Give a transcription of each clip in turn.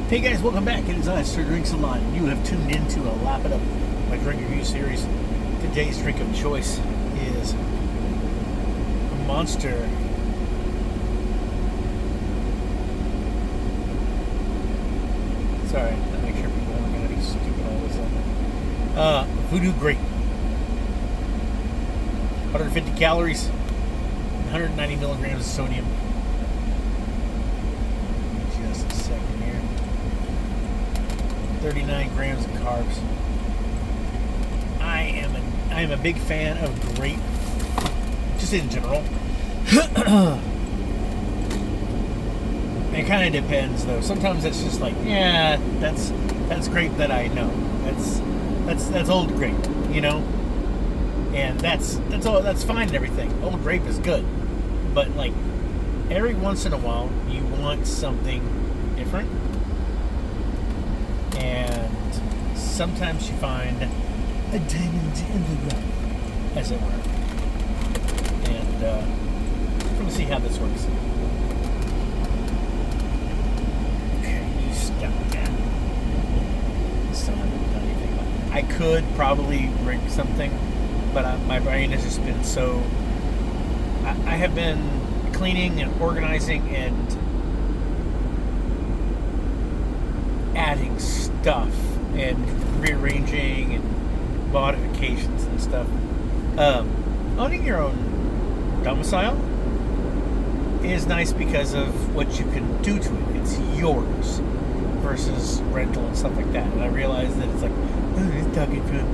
Hey guys, welcome back. It is us, Sir Drinks a Lot. You have tuned into a Lap It Up, my drink review series. Today's drink of choice is a Monster. Sorry, to make sure people aren't going to be stupid all this stuff. Voodoo Grape. 150 calories, 190 milligrams of sodium. Just a second here. 39 grams of carbs. I am a big fan of grape, just in general. It kind of depends, though. Sometimes it's just like, yeah, that's grape that I know. That's old grape, you know, and that's fine and everything. Old grape is good, but like every once in a while, you want something different. And sometimes you find a diamond in the rough, as it were. And we're going to see how this works. Okay, you stop that. Still haven't done anything about it. I could probably rig something, but my brain has just been so... I have been cleaning and organizing and adding stuff and rearranging and modifications and stuff. Owning your own domicile is nice because of what you can do to it. It's yours versus rental and stuff like that. And I realize that it's like, oh, it's talking to a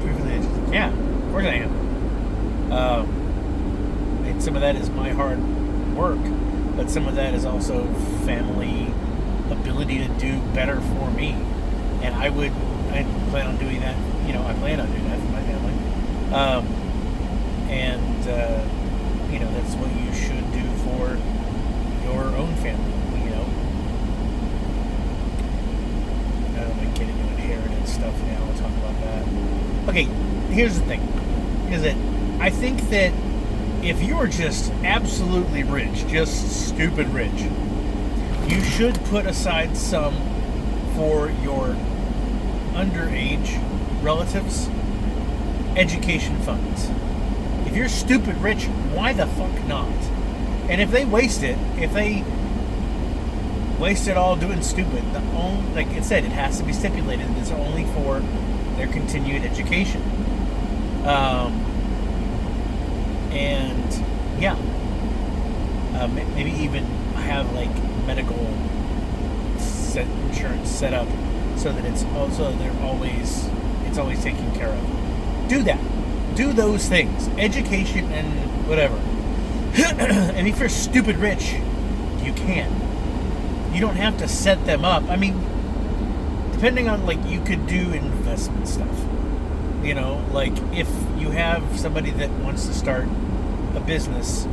privilege. Yeah, of course I am. And some of that is my hard work, but some of that is also family ability to do better for me, and I plan on doing that. You know, I plan on doing that for my family, and you know, that's what you should do for your own family. You know, I'm getting into inheritance stuff now. We'll talk about that. Okay, here's the thing: is that I think that if you're just absolutely rich, just stupid rich, you should put aside some for your underage relatives' education funds. If you're stupid rich, why the fuck not? And if they waste it all doing stupid, like it said, it has to be stipulated that it's only for their continued education. And yeah, maybe even have like medical insurance set up so that it's always taken care of. Do that. Do those things. Education and whatever. And if you're stupid rich, you can. You don't have to set them up. I mean, depending on, like, you could do investment stuff. You know, like if you have somebody that wants to start a business,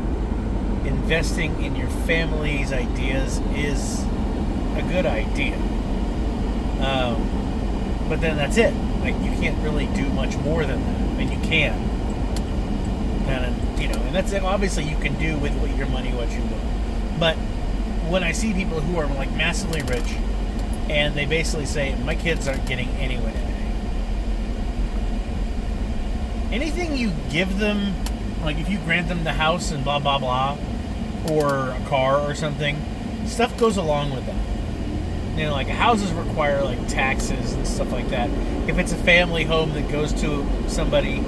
investing in your family's ideas is a good idea. But then that's it. Like, you can't really do much more than that. I mean, you can. And, you know, and that's it. Obviously, you can do with your money what you want. But when I see people who are, like, massively rich, and they basically say, my kids aren't getting anywhere today. Anything you give them, like if you grant them the house and blah, blah, blah, or a car or something, stuff goes along with that. You know, like houses require like taxes and stuff like that. If it's a family home that goes to somebody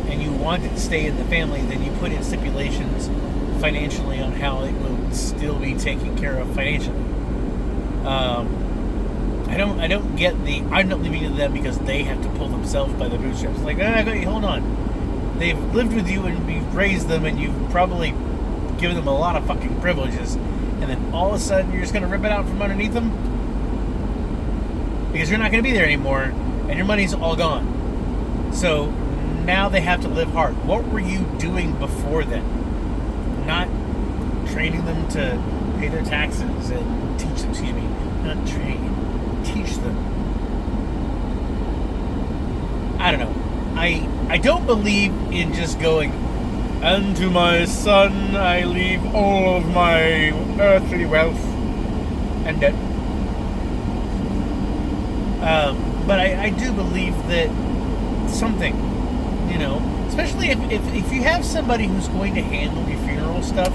and you want it to stay in the family, then you put in stipulations financially on how it will still be taken care of financially. I don't get the I'm not leaving it to them because they have to pull themselves by the bootstraps. Like, hold on. They've lived with you and you've raised them and you've probably given them a lot of fucking privileges, and then all of a sudden you're just going to rip it out from underneath them? Because you're not going to be there anymore, and your money's all gone. So now they have to live hard. What were you doing before then? Not training them to pay their taxes and teach them, not train, teach them. I don't know. I don't believe in just going, and to my son I leave all of my earthly wealth and debt. But I do believe that something, especially if you have somebody who's going to handle your funeral stuff,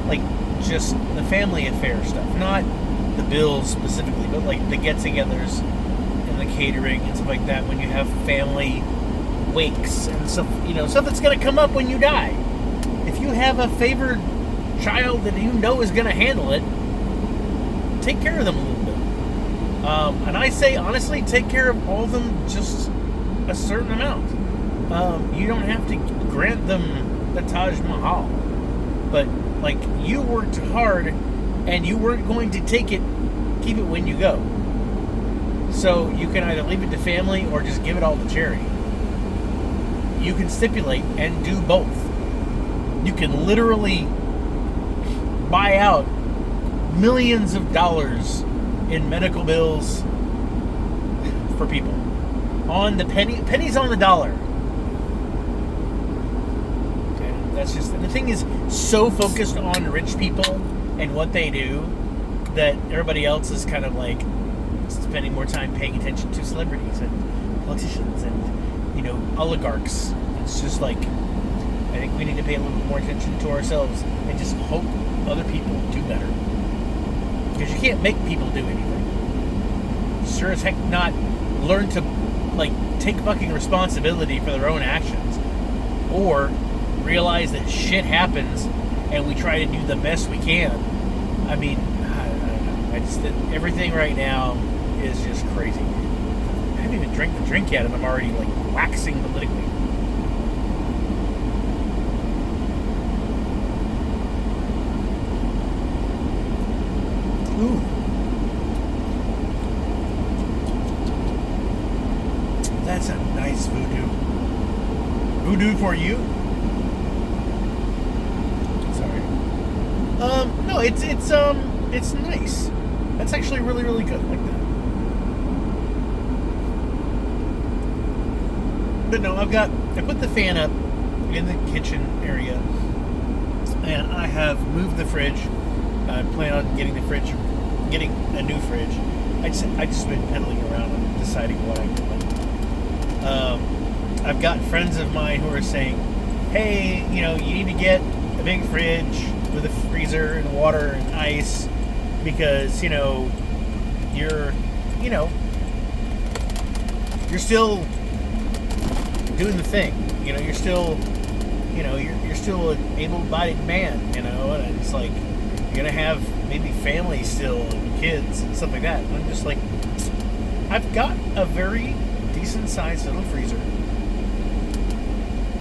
like just the family affair stuff, not the bills specifically, but like the get-togethers and the catering and stuff like that. When you have family wakes and stuff, stuff that's going to come up when you die. If you have a favored child that you know is going to handle it, take care of them a little bit. And I say, honestly, take care of all of them just a certain amount. You don't have to grant them the Taj Mahal. But, like, you worked hard and you weren't going to keep it when you go. So you can either leave it to family or just give it all to charity. You can stipulate and do both. You can literally buy out millions of dollars in medical bills for people on the pennies on the dollar. And that's just, the thing is so focused on rich people and what they do that everybody else is kind of like spending more time paying attention to celebrities and politicians and oligarchs. It's just like, I think we need to pay a little bit more attention to ourselves and just hope other people do better. Because you can't make people do anything. Sure as heck not learn to, like, take fucking responsibility for their own actions. Or realize that shit happens and we try to do the best we can. I mean, I don't know. Everything right now is just crazy. I haven't even drank the drink yet and I'm already, like, waxing politically. Ooh. That's a nice voodoo. Voodoo for you? Sorry. No, it's nice. That's actually really, really good. I like that. But no, I put the fan up in the kitchen area, and I have moved the fridge. I plan on getting a new fridge. I just been peddling around and deciding what I want. I've got friends of mine who are saying, hey, you need to get a big fridge with a freezer and water and ice because, you're still doing the thing. You're still, you're still an able-bodied man, and it's like, you're gonna have maybe family still and kids and stuff like that. And I'm just like, I've got a very decent sized little freezer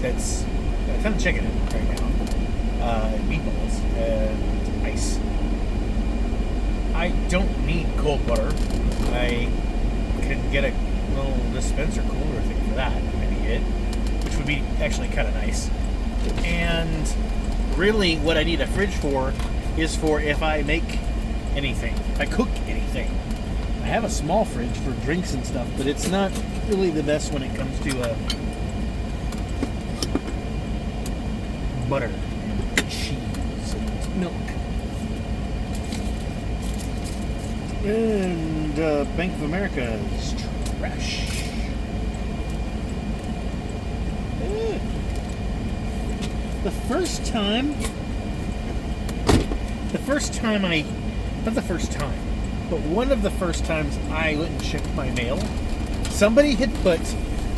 that's got a ton of chicken in it right now, meatballs and ice. I don't need cold water. I can get a little dispenser cooler thing for that if I need it, which would be actually kind of nice. And really what I need a fridge for is for if I make anything, if I cook anything. I have a small fridge for drinks and stuff, but it's not really the best when it comes to butter and cheese and milk. And Bank of America is trash. One of the first times I went and checked my mail, somebody had put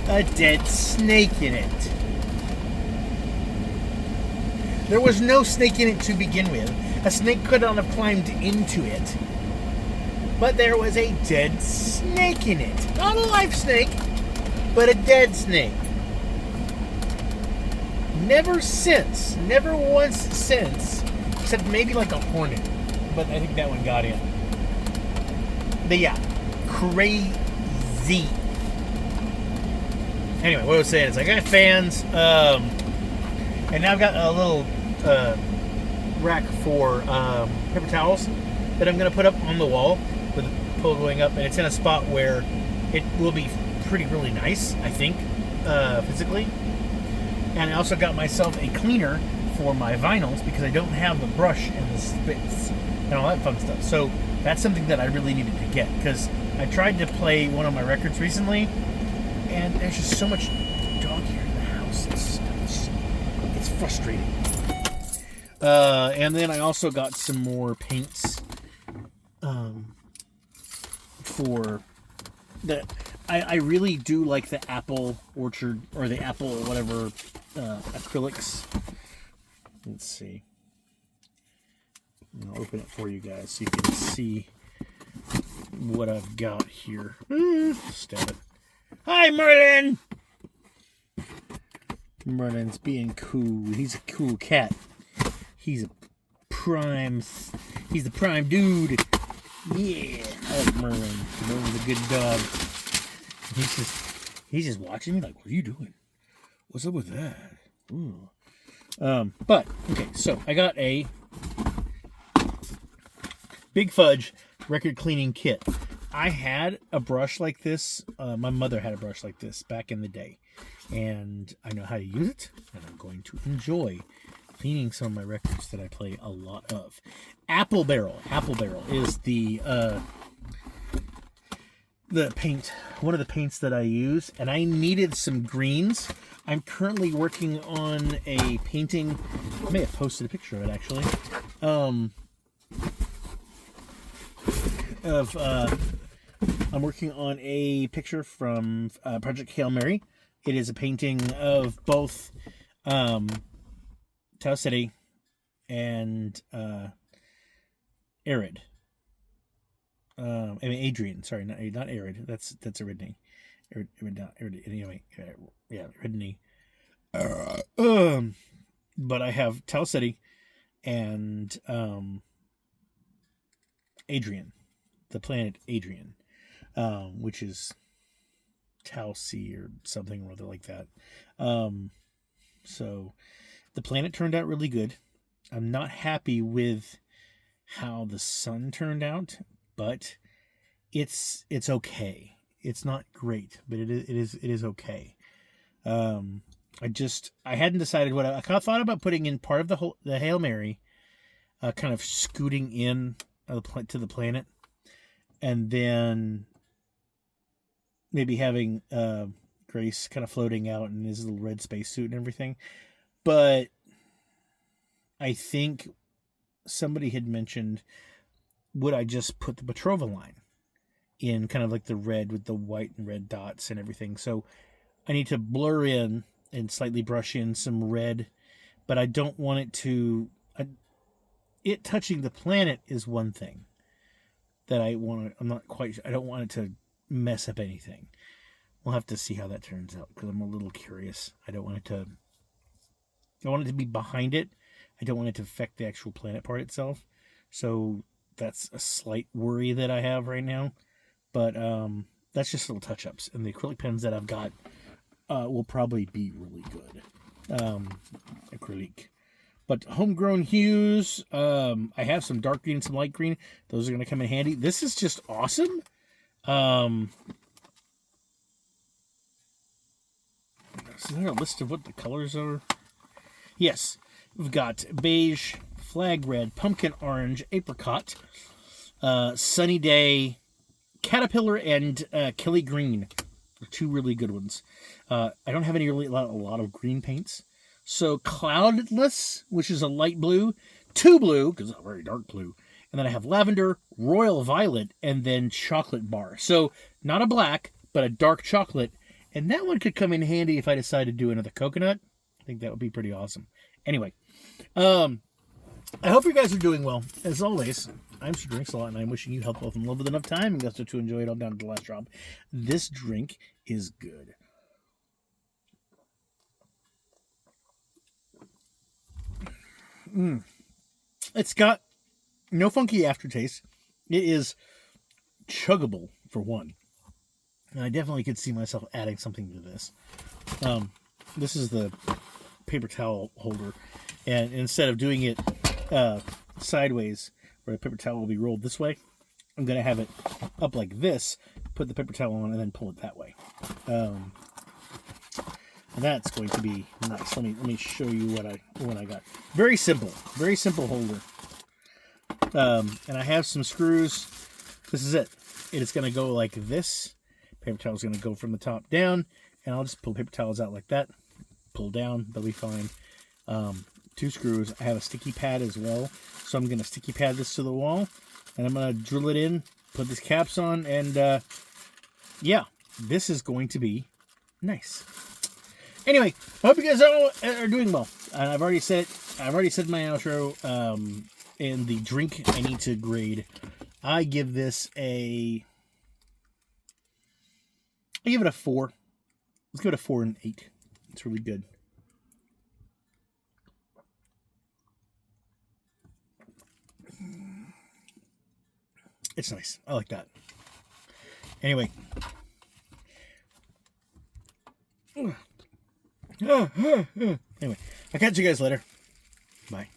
a dead snake in it. There was no snake in it to begin with. A snake could not have climbed into it. But there was a dead snake in it. Not a live snake, but a dead snake. Never once since, except maybe like a hornet. But I think that one got in. But yeah, crazy. Anyway, what I was saying is I got fans, and now I've got a little rack for paper towels that I'm going to put up on the wall with the pull going up, and it's in a spot where it will be really nice, I think, physically. And I also got myself a cleaner for my vinyls because I don't have the brush and the spits and all that fun stuff. So that's something that I really needed to get because I tried to play one of my records recently, and there's just so much dog hair in the house. It's frustrating. And then I also got some more paints for the. I really do like the apple orchard or the apple whatever acrylics. Let's see. I'll open it for you guys so you can see what I've got here. Stab it. Hi, Merlin! Merlin's being cool. He's a cool cat. He's the prime dude. Yeah, I like Merlin. Merlin's a good dog. He's just watching me like, what are you doing? What's up with that? Ooh. But okay, so I got a Big Fudge record cleaning kit. I had a brush like this. My mother had a brush like this back in the day, and I know how to use it, and I'm going to enjoy cleaning some of my records that I play a lot of. Apple Barrel is the paint, one of the paints that I use, and I needed some greens. I'm currently working on a painting. I may have posted a picture of it actually. I'm working on a picture from Project Hail Mary. It is a painting of both Tau City and Arid. Adrian. Sorry, not Arid. That's Aridney. Anyway, yeah, Aridney. But I have Tau City and Adrian, the planet Adrian, which is Tau C or something or other like that. So the planet turned out really good. I'm not happy with how the sun turned out, but it's okay. It's not great, but it is okay. I hadn't decided what I kind of thought about putting in part of the Hail Mary, kind of scooting in to the planet, and then maybe having Grace kind of floating out in his little red spacesuit and everything. But I think somebody had mentioned, would I just put the Petrova line in kind of like the red with the white and red dots and everything? So I need to blur in and slightly brush in some red, but I don't want it to... it touching the planet is one thing that I don't want it to mess up anything. We'll have to see how that turns out, because I'm a little curious. I want it to be behind it. I don't want it to affect the actual planet part itself. So that's a slight worry that I have right now. But that's just little touch-ups. And the acrylic pens that I've got will probably be really good. Acrylic. But homegrown hues, I have some dark green and some light green. Those are going to come in handy. This is just awesome. Is there a list of what the colors are? Yes. We've got beige, flag red, pumpkin orange, apricot, sunny day, caterpillar, and Kelly green. Two really good ones. I don't have a lot of green paints. So cloudless, which is a light blue, two blue, because it's a very dark blue, and then I have lavender, royal violet, and then chocolate bar. So not a black, but a dark chocolate. And that one could come in handy if I decide to do another coconut. I think that would be pretty awesome. Anyway, I hope you guys are doing well. As always, I'm Sir Drinks a Lot, and I'm wishing you health, wealth, and love with enough time and gusto to enjoy it all down to the last drop. This drink is good. It's got no funky aftertaste. It is chuggable, for one. And I definitely could see myself adding something to this. This is the paper towel holder. And instead of doing it sideways, where the paper towel will be rolled this way, I'm going to have it up like this, put the paper towel on, and then pull it that way. And that's going to be nice. Let me show you what I got. Very simple holder. And I have some screws. This is it. it is going to go like this. Paper towel is going to go from the top down, and I'll just pull paper towels out like that. Pull down, they'll be fine. 2 screws. I have a sticky pad as well, so I'm going to sticky pad this to the wall, and I'm going to drill it in, put these caps on, and yeah, this is going to be nice. Anyway, I hope you guys all are doing well. And I've already said my outro. And the drink I need to grade. I give this I give it a 4. Let's give it a 4 and 8. It's really good. It's nice. I like that. Anyway. Anyway, I'll catch you guys later. Bye.